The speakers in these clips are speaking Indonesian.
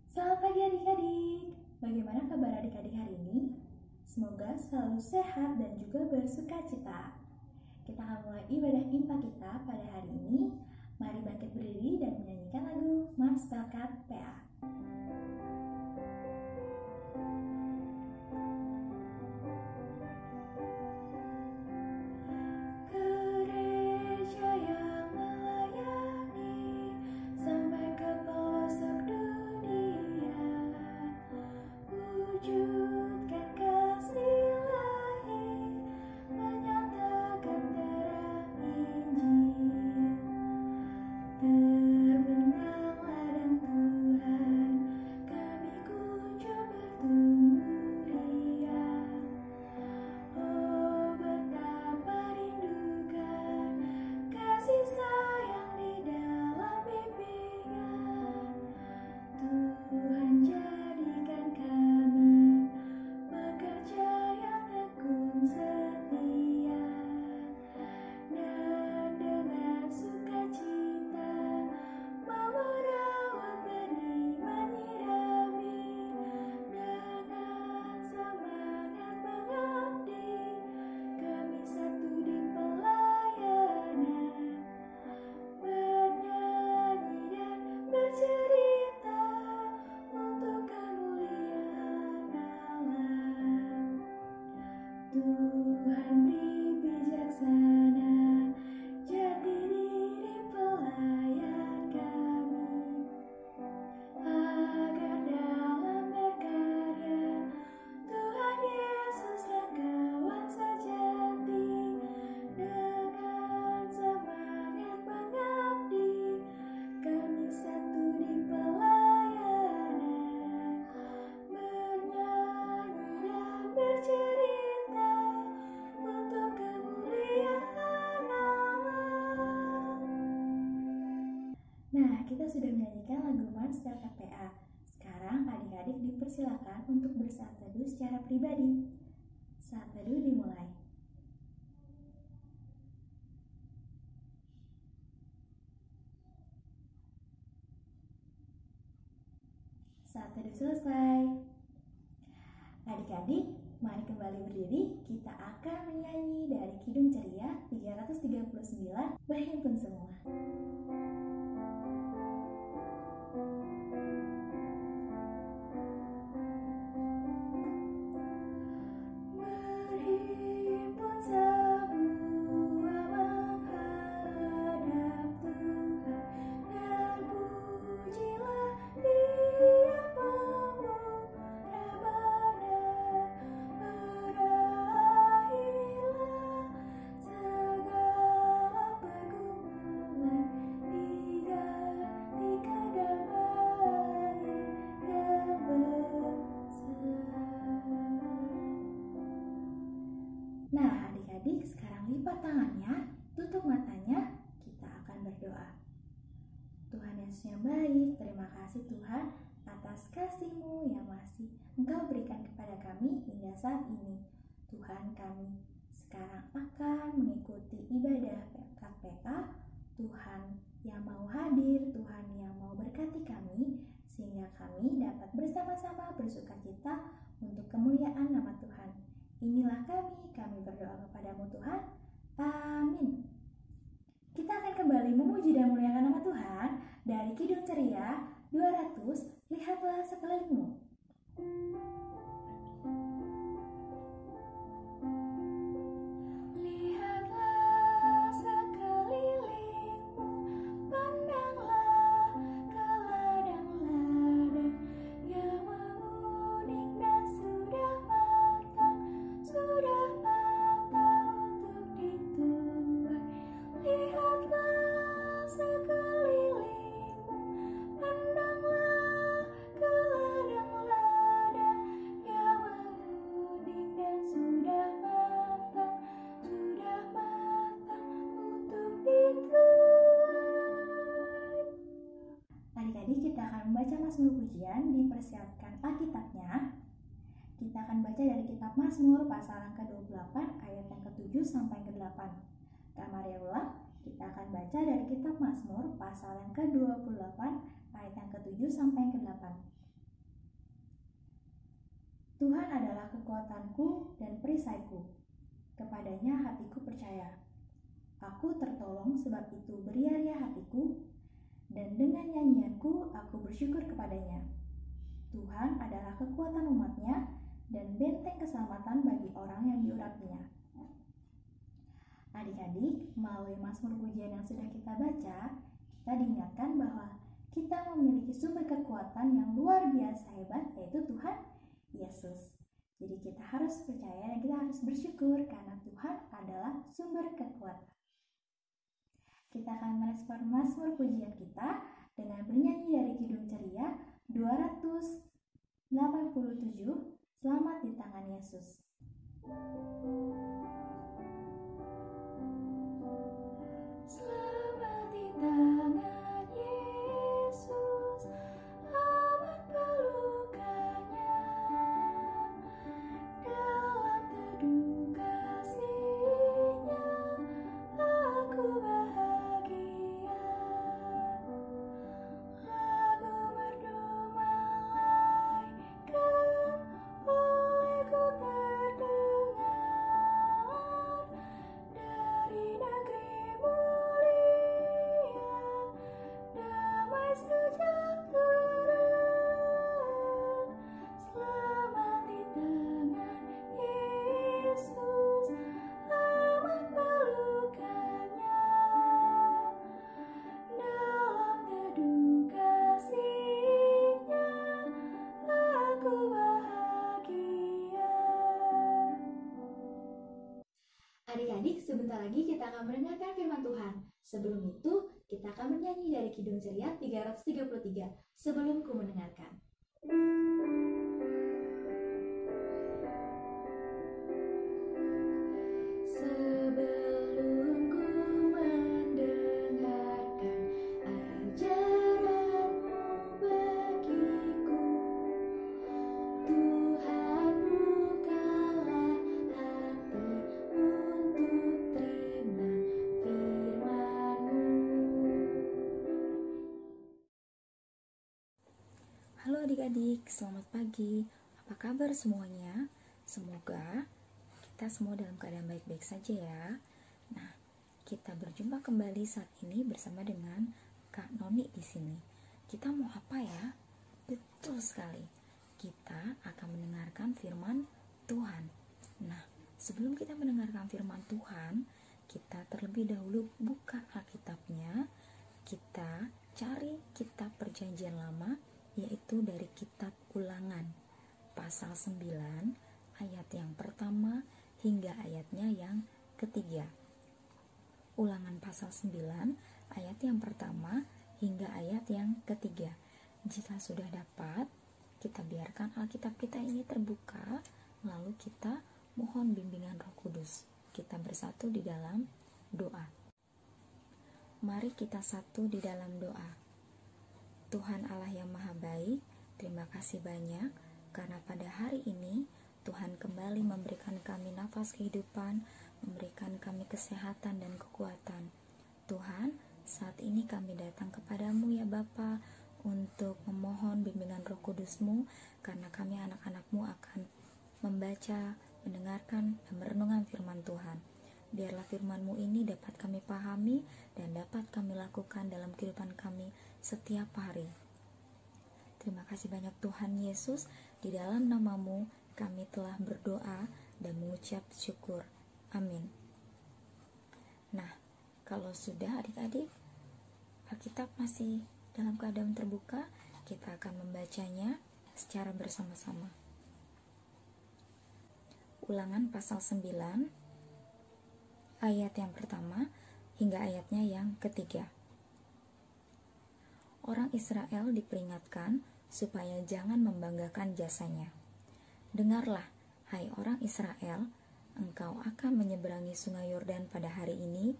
Selamat pagi adik-adik. Bagaimana kabar adik-adik hari ini? Semoga selalu sehat dan juga bersuka cita. Kita akan mulai ibadah impa kita pada hari ini. Mari bangkit berdiri dan menyanyikan lagu Mars Pelkat PA. Nah, kita sudah menyanyikan lagu Mars Pelkat PA. Sekarang adik-adik dipersilakan untuk bersaat teduh secara pribadi. Saat teduh dimulai. Saat teduh selesai. Adik-adik, mari kembali berdiri. Kita akan menyanyi dari Kidung Ceria 339. Berhimpun semua. Nah, adik-adik sekarang lipat tangannya, tutup matanya, kita akan berdoa. Tuhan Yesus yang baik, terima kasih Tuhan atas kasih-Mu yang masih Engkau berikan kepada kami hingga saat ini. Tuhan, kami sekarang akan mengikuti ibadah Pelkat PA. Tuhan yang mau hadir, Tuhan yang mau berkati kami, sehingga kami dapat bersama-sama bersukacita untuk kemuliaan nama Tuhan. Inilah kami berdoa kepadamu Tuhan. Amin. Kita akan kembali memuji dan memuliakan nama Tuhan dari Kidung Ceria 200, Lihatlah Sekelilingmu. Adik-adik, kita akan membaca Mazmur Pujian, dipersiapkan Alkitabnya. Kita akan baca dari kitab Mazmur pasal yang ke-28 ayat yang ke-7 sampai ke-8. Kamar ya ulang, kita akan baca dari kitab Mazmur pasal yang ke-28 ayat yang ke-7 sampai yang ke-8. Tuhan adalah kekuatanku dan perisaiku. Kepadanya hatiku percaya. Aku tertolong, sebab itu beria-ria hatiku, dan dengan nyanyianku aku bersyukur kepadanya. Tuhan adalah kekuatan umatnya dan benteng keselamatan bagi orang yang diurapinya. Adik-adik, melalui Mazmur pujian yang sudah kita baca, kita diingatkan bahwa kita memiliki sumber kekuatan yang luar biasa hebat, yaitu Tuhan Yesus. Jadi kita harus percaya dan kita harus bersyukur karena Tuhan adalah sumber kekuatan. Kita akan merespon Mazmur pujian kita dengan bernyanyi dari Kidung Ceria 287, Selamat di Tangan Yesus. Selamat di tangan Yesus, aman pelukannya, dalam teduh kasih-Nya aku bahagia. Lagu merdu malaikat olehku terdengar, dari negeri mulia, damai sejahtera. Selamat di tangan Yesus, aman pelukannya, dalam teduh kasih-Nya aku bahagia. Adik-adik, sebentar lagi kita akan mendengarkan firman Tuhan. Sebelum itu, kita akan bernyanyi dari Kidung Ceria 333, Sebelum Ku Mendengarkan. Sebelum ku mendengarkan ajaran-Mu bagiku, Tuhan bukalah hati untuk terima firman-Mu. Halo adik-adik, selamat pagi. Apa kabar semuanya? Semoga kita semua dalam keadaan baik-baik saja ya. Nah, kita berjumpa kembali saat ini bersama dengan Kak Noni di sini. Kita mau apa ya? Betul sekali. Kita akan mendengarkan firman Tuhan. Nah, sebelum kita mendengarkan firman Tuhan, kita terlebih dahulu buka Alkitabnya. Kita cari kitab Perjanjian Lama, yaitu dari kitab Ulangan pasal 9 ayat yang pertama hingga ayatnya yang ketiga. Ulangan pasal 9 ayat yang pertama hingga ayat yang ketiga. Jika sudah dapat, kita biarkan Alkitab kita ini terbuka, lalu kita mohon bimbingan Roh Kudus. Kita bersatu di dalam doa. Mari kita satu di dalam doa. Tuhan Allah yang Maha Baik, terima kasih banyak karena pada hari ini Tuhan kembali memberikan kami nafas kehidupan, memberikan kami kesehatan dan kekuatan. Tuhan, saat ini kami datang kepadamu ya Bapa untuk memohon bimbingan Roh Kudus-Mu, karena kami anak-anak-Mu akan membaca, mendengarkan, dan merenungkan firman Tuhan. Biarlah firman-Mu ini dapat kami pahami dan dapat kami lakukan dalam kehidupan kami setiap hari. Terima kasih banyak Tuhan Yesus, di dalam nama-Mu kami telah berdoa dan mengucap syukur. Amin. Nah, kalau sudah adik-adik, Alkitab masih dalam keadaan terbuka, kita akan membacanya secara bersama-sama. Ulangan pasal 9, ayat yang pertama hingga ayatnya yang ketiga. Orang Israel diperingatkan supaya jangan membanggakan jasanya. Dengarlah, hai orang Israel, engkau akan menyeberangi sungai Yordan pada hari ini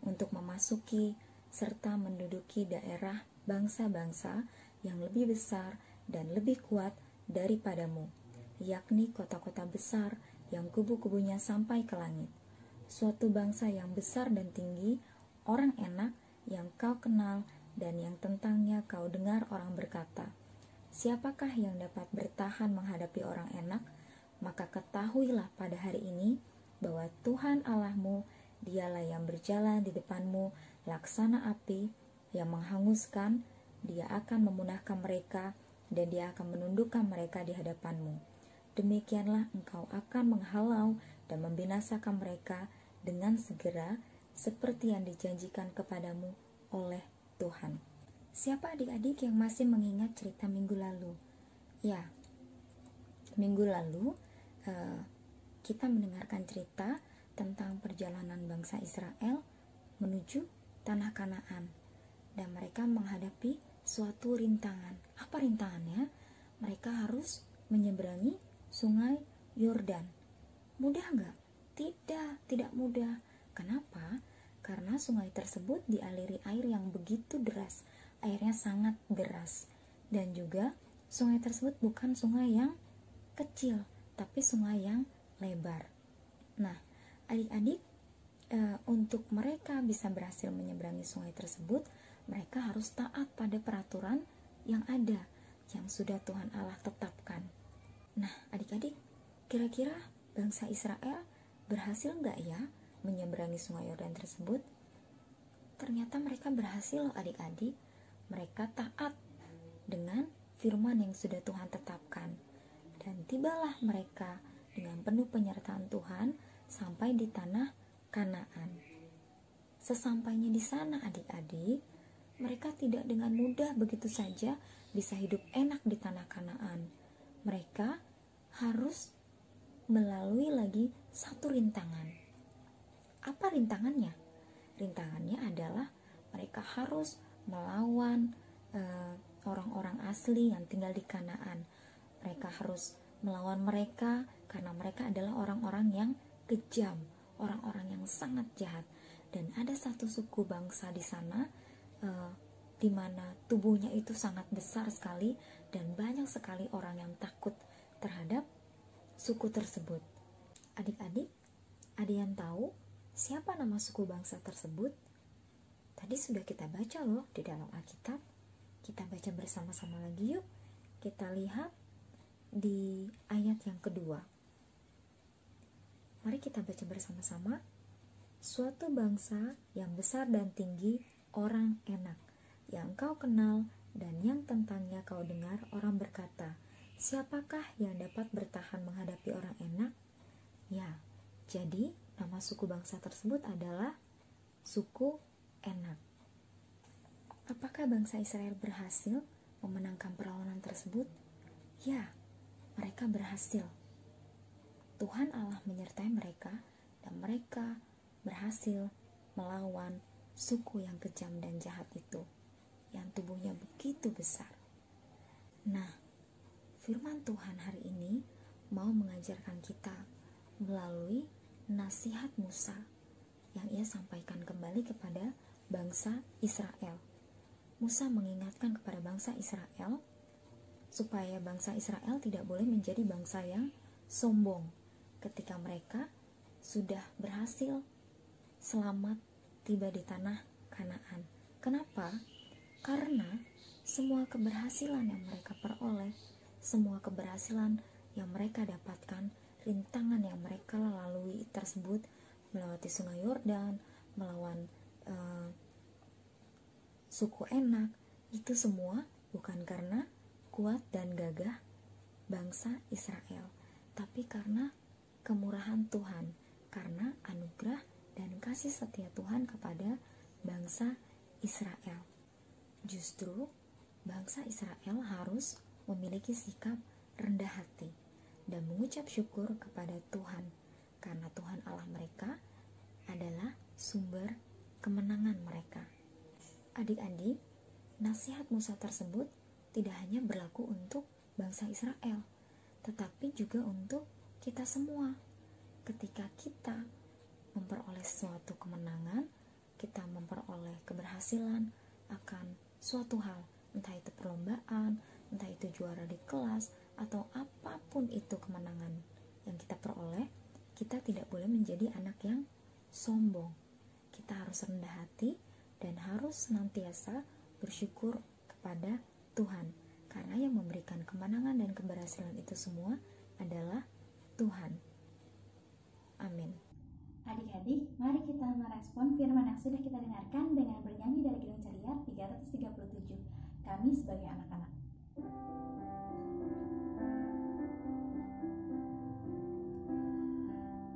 untuk memasuki serta menduduki daerah bangsa-bangsa yang lebih besar dan lebih kuat daripadamu, yakni kota-kota besar yang kubu-kubunya sampai ke langit. Suatu bangsa yang besar dan tinggi, orang enak yang kau kenal dan yang tentangnya kau dengar orang berkata, siapakah yang dapat bertahan menghadapi orang enak? Maka ketahuilah pada hari ini bahwa Tuhan Allahmu, Dialah yang berjalan di depanmu laksana api yang menghanguskan. Dia akan memunahkan mereka dan Dia akan menundukkan mereka di hadapanmu. Demikianlah engkau akan menghalau dan membinasakan mereka dengan segera, seperti yang dijanjikan kepadamu oleh Tuhan. Siapa adik-adik yang masih mengingat cerita minggu lalu? Ya, minggu lalu kita mendengarkan cerita tentang perjalanan bangsa Israel menuju tanah Kanaan, dan mereka menghadapi suatu rintangan. Apa rintangannya? Mereka harus menyeberangi sungai Yordan. Mudah nggak? Tidak mudah. Kenapa? Karena sungai tersebut dialiri air yang begitu deras. Airnya sangat deras. Dan juga sungai tersebut bukan sungai yang kecil, tapi sungai yang lebar. Nah, adik-adik, untuk mereka bisa berhasil menyeberangi sungai tersebut, mereka harus taat pada peraturan yang ada, yang sudah Tuhan Allah tetapkan. Nah, adik-adik, kira-kira bangsa Israel berhasil nggak ya menyeberangi sungai Yordan tersebut? Ternyata mereka berhasil loh adik-adik. Mereka taat dengan firman yang sudah Tuhan tetapkan. Dan tibalah mereka dengan penuh penyertaan Tuhan sampai di tanah Kanaan. Sesampainya di sana adik-adik, mereka tidak dengan mudah begitu saja bisa hidup enak di tanah Kanaan. Mereka harus melalui lagi satu rintangan. Apa rintangannya? Rintangannya adalah mereka harus melawan orang-orang asli yang tinggal di Kanaan. Mereka harus melawan mereka karena mereka adalah orang-orang yang kejam, orang-orang yang sangat jahat. Dan ada satu suku bangsa di sana di mana tubuhnya itu sangat besar sekali dan banyak sekali orang yang takut terhadap suku tersebut. Adik-adik, ada yang tahu siapa nama suku bangsa tersebut? Tadi sudah kita baca loh di dalam Alkitab. Kita baca bersama-sama lagi yuk. Kita lihat di ayat yang kedua. Mari kita baca bersama-sama. Suatu bangsa yang besar dan tinggi, orang enak, yang kau kenal dan yang tentangnya kau dengar orang berkata, siapakah yang dapat bertahan menghadapi orang enak? Ya, jadi nama suku bangsa tersebut adalah suku Enak. Apakah bangsa Israel berhasil memenangkan perlawanan tersebut? Ya, mereka berhasil. Tuhan Allah menyertai mereka dan mereka berhasil melawan suku yang kejam dan jahat itu, yang tubuhnya begitu besar. Nah, firman Tuhan hari ini mau mengajarkan kita melalui nasihat Musa yang ia sampaikan kembali kepada bangsa Israel. Musa mengingatkan kepada bangsa Israel supaya bangsa Israel tidak boleh menjadi bangsa yang sombong ketika mereka sudah berhasil selamat tiba di tanah Kanaan. Kenapa? Karena semua keberhasilan yang mereka peroleh, semua keberhasilan yang mereka dapatkan, rintangan yang mereka lalui tersebut, melewati sungai Yordan, melawan suku Enak, itu semua bukan karena kuat dan gagah bangsa Israel, tapi karena kemurahan Tuhan, karena anugerah dan kasih setia Tuhan kepada bangsa Israel. Justru bangsa Israel harus memiliki sikap rendah hati dan mengucap syukur kepada Tuhan, karena Tuhan Allah mereka adalah sumber kemenangan mereka. Adik-adik, nasihat Musa tersebut tidak hanya berlaku untuk bangsa Israel, tetapi juga untuk kita semua. Ketika kita memperoleh suatu kemenangan, kita memperoleh keberhasilan akan suatu hal, entah itu perlombaan, entah itu juara di kelas, atau apapun itu kemenangan yang kita peroleh, kita tidak boleh menjadi anak yang sombong. Kita harus rendah hati dan harus senantiasa bersyukur kepada Tuhan, karena yang memberikan kemenangan dan keberhasilan itu semua adalah Tuhan. Amin. Adik-adik, mari kita merespon firman yang sudah kita dengarkan dengan bernyanyi dari Kidung Ceria 337. Kami sebagai anak-anak.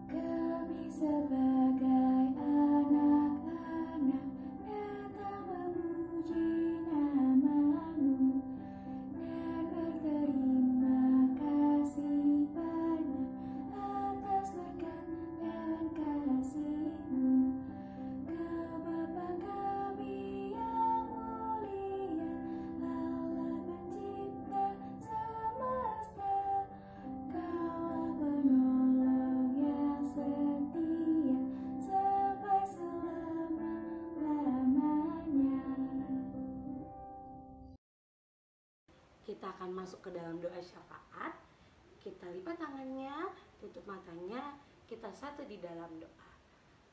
Kami sebagai anak-anak datang memuji nama-Mu dan berterima kasih banyak atas berkat dan kasih-Mu. Kau Bapa kami yang mulia, Allah pencipta semesta. Kaulah penolong yang setia sampai selama-lamanya. Kita akan masuk ke dalam doa syafaat. Kita lipat tangannya, tutup matanya, kita satu di dalam doa.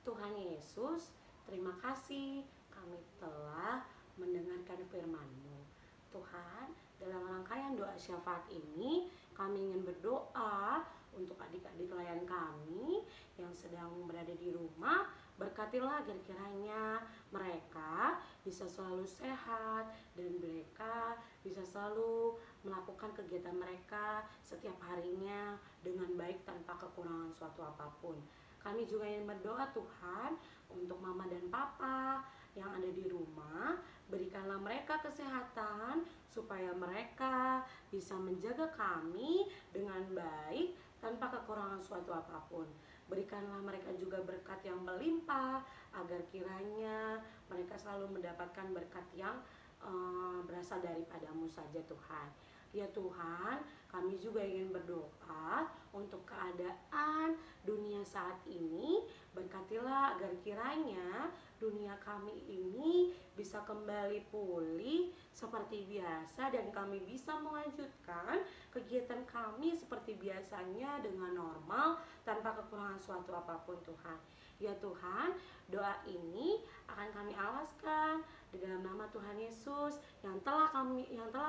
Tuhan Yesus, terima kasih kami telah mendengarkan firman-Mu. Tuhan, dalam rangkaian doa syafaat ini, kami ingin berdoa untuk adik-adik klien kami yang sedang berada di rumah. Berkatilah agar kiranya mereka bisa selalu sehat dan mereka bisa selalu melakukan kegiatan mereka setiap harinya dengan baik tanpa kekurangan suatu apapun. Kami juga ingin berdoa Tuhan untuk mama dan papa yang ada di rumah. Berikanlah mereka kesehatan supaya mereka bisa menjaga kami dengan baik tanpa kekurangan suatu apapun. Berikanlah mereka juga berkat yang melimpah agar kiranya mereka selalu mendapatkan berkat yang berasal daripada-Mu saja Tuhan. Ya Tuhan, kami juga ingin berdoa untuk keadaan dunia saat ini. Berkatilah agar kiranya dunia kami ini bisa kembali pulih seperti biasa dan kami bisa melanjutkan kegiatan kami seperti biasanya dengan normal tanpa kekurangan suatu apapun Tuhan. Ya Tuhan, doa ini akan kami alaskan di dalam nama Tuhan Yesus yang telah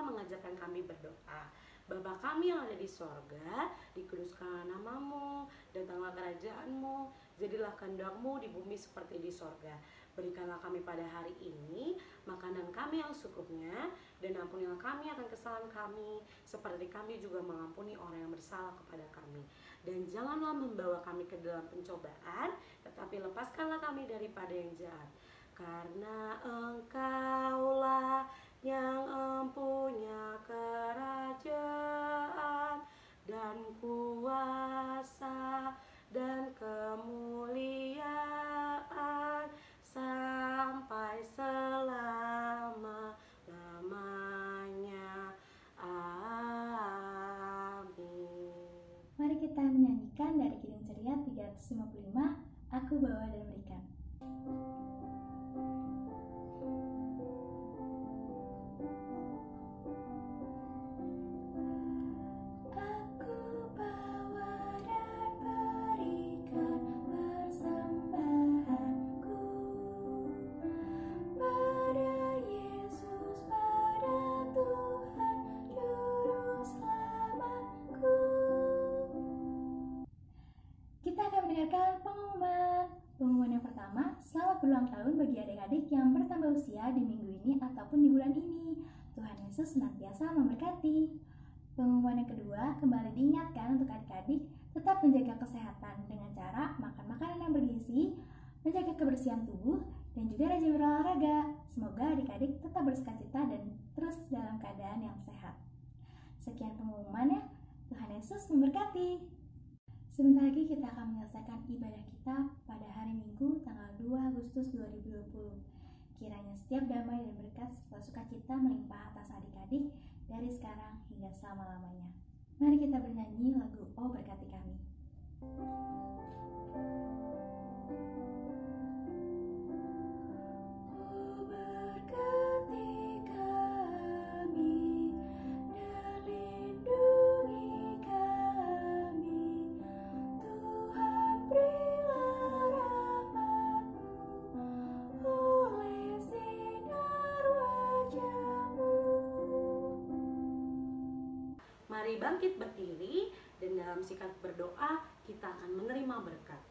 mengajarkan kami berdoa. Bapa kami yang ada di sorga, dikuduskanlah nama-Mu, datanglah kerajaan-Mu, jadilah kehendak-Mu di bumi seperti di sorga. Berikanlah kami pada hari ini makanan kami yang secukupnya, dan ampunilah kami akan kesalahan kami, seperti kami juga mengampuni orang yang bersalah kepada kami. Dan janganlah membawa kami ke dalam pencobaan, tetapi lepaskanlah kami daripada yang jahat. Karena Engkaulah yang empunya kerajaan dan kuasa dan kemuliaan sampai selama-lamanya. Amin. Mari kita menyanyikan dari Kidung Ceria 355, Aku Bawa dan Berikan. Aku bawa dan berikan persembahanku pada Yesus, pada Tuhan Juru Selamatku. Kita akan mendengarkan pengumuman. Pengumuman yang pertama, selamat berulang tahun bagi adik-adik yang bertambah usia di minggu ini ataupun di bulan ini. Tuhan Yesus senantiasa memberkati. Pengumuman yang kedua, kembali diingatkan untuk adik-adik tetap menjaga kesehatan dengan cara makan makanan yang bergizi, menjaga kebersihan tubuh, dan juga rajin berolahraga. Semoga adik-adik tetap bersukacita dan terus dalam keadaan yang sehat. Sekian pengumumannya. Tuhan Yesus memberkati. Sebentar lagi kita akan menyelesaikan ibadah kita pada hari Minggu tanggal 2 Agustus 2020. Kiranya setiap damai dan berkat serta sukacita melimpah atas adik-adik dari sekarang hingga selama-lamanya. Mari kita bernyanyi lagu Oh Berkati Kami. Oh berkati kami dan lindungi kami, Tuhan berilah rahmat-Mu oleh sinar wajah-Mu. Mari bangkit berdiri dan dalam sikap berdoa kita akan menerima berkat.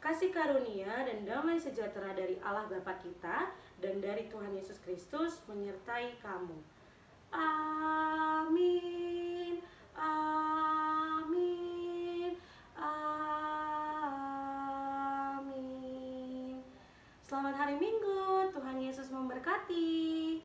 Kasih karunia dan damai sejahtera dari Allah Bapa kita dan dari Tuhan Yesus Kristus menyertai kamu. Amin. Amin. Amin. Selamat hari Minggu. Tuhan Yesus memberkati.